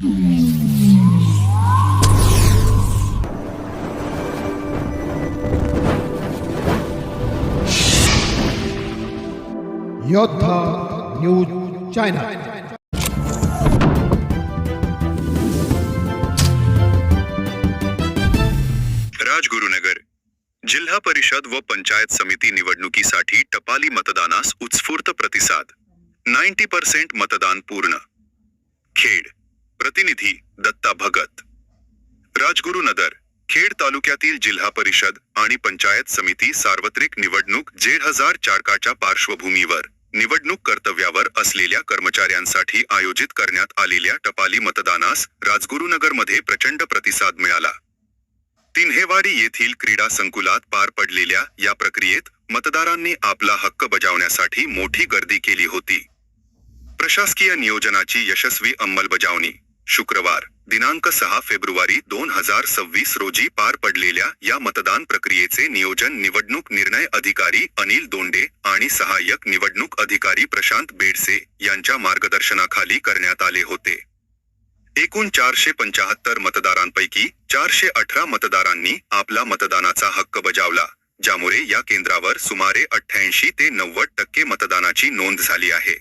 योद्धा news channel. Rajgurunagar जिल्हा परिषद व पंचायत समिती निवडणुकीसाठी टपाली मतदानास उत्स्फूर्त प्रतिसाद। 90% मतदान पूर्ण। खेड प्रतिनिधी दत्ता भगत। राजगुरुनगर खेड तालुक्यातील जिल्हा परिषद आणि पंचायत समिती सार्वत्रिक निवडणूक 2004च्या पार्श्वभूमीवर निवडणूक कर्तव्यावर असलेल्या कर्मचाऱ्यांसाठी आयोजित करण्यात आलेल्या टपाली मतदानास राजगुरुनगरमध्ये प्रचंड प्रतिसाद मिळाला। तिन्हेवाडी येथील क्रीडा संकुलात पार पडलेल्या या प्रक्रियेत मतदारांनी आपला हक्क बजावण्यासाठी मोठी गर्दी केली होती। प्रशासकीय नियोजनाची यशस्वी अंमलबजावणी। शुक्रवार दिनांक 6 फेब्रुवारी 2026 रोजी पार पडलेल्या या मतदान प्रक्रियेचे नियोजन निवडणूक निर्णय अधिकारी अनिल दोंडे आणि सहाय्यक निवडणूक अधिकारी प्रशांत बेडसे यांच्या मार्गदर्शनाखाली करण्यात आले होते। एकूण 475 मतदारांपैकी 418 मतदारांनी आपला मतदानाचा हक्क बजावला, ज्यामुळे या केंद्रावर सुमारे 88 ते 90% मतदानाची नोंद झाली आहे।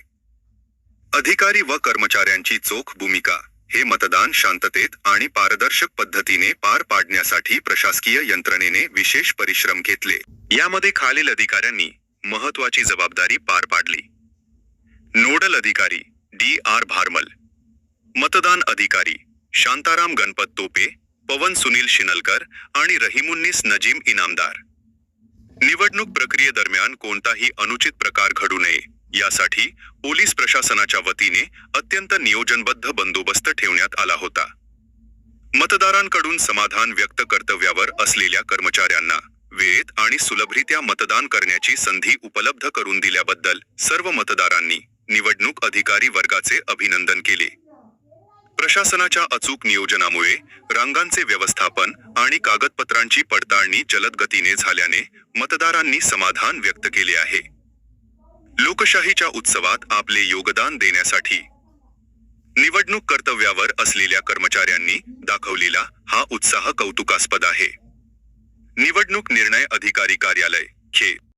अधिकारी व कर्मचाऱ्यांची चोख भूमिका। हे मतदान शांततेत आणि पारदर्शक पद्धतीने पार पाडण्यासाठी प्रशासकीय यंत्रणेने विशेष परिश्रम घेतले। यामध्ये खालील अधिकाऱ्यांनी महत्त्वाची जबाबदारी पार पाडली। नोडल अधिकारी DR भारमल, मतदान अधिकारी शांताराम गणपत तोपे, पवन सुनील शिनलकर आणि रहीमुन्नीस नजीम इनामदार। निवडणूक प्रक्रियेदरम्यान कोणताही अनुचित प्रकार घडू नये यासाठी पोलीस प्रशासनाच्या वतीने अत्यंत नियोजनबद्ध बंदोबस्त ठेवण्यात आला होता। मतदारांकडून समाधान व्यक्त कर्तव्यावर असलेल्या कर्मचाऱ्यांना वेळेत आणि सुलभरित्या मतदान करण्याची संधी उपलब्ध करून दिल्याबद्दल सर्व मतदारांनी निवडणूक अधिकारी वर्गाचे अभिनंदन केले। प्रशासनाच्या अचूक नियोजनामुळे रांगांचे व्यवस्थापन आणि कागदपत्रांची पडताळणी जलद गतीने झाल्याने मतदारांनी समाधान व्यक्त केले आहे। लोकशाहीच्या उत्सवात आपले योगदान देण्यासाठी निवडणूक कर्तव्यावर असलेल्या कर्मचाऱ्यांनी दाखवलेला हा उत्साह कौतुकास्पद आहे। निवडणूक निर्णय अधिकारी कार्यालय, खेड।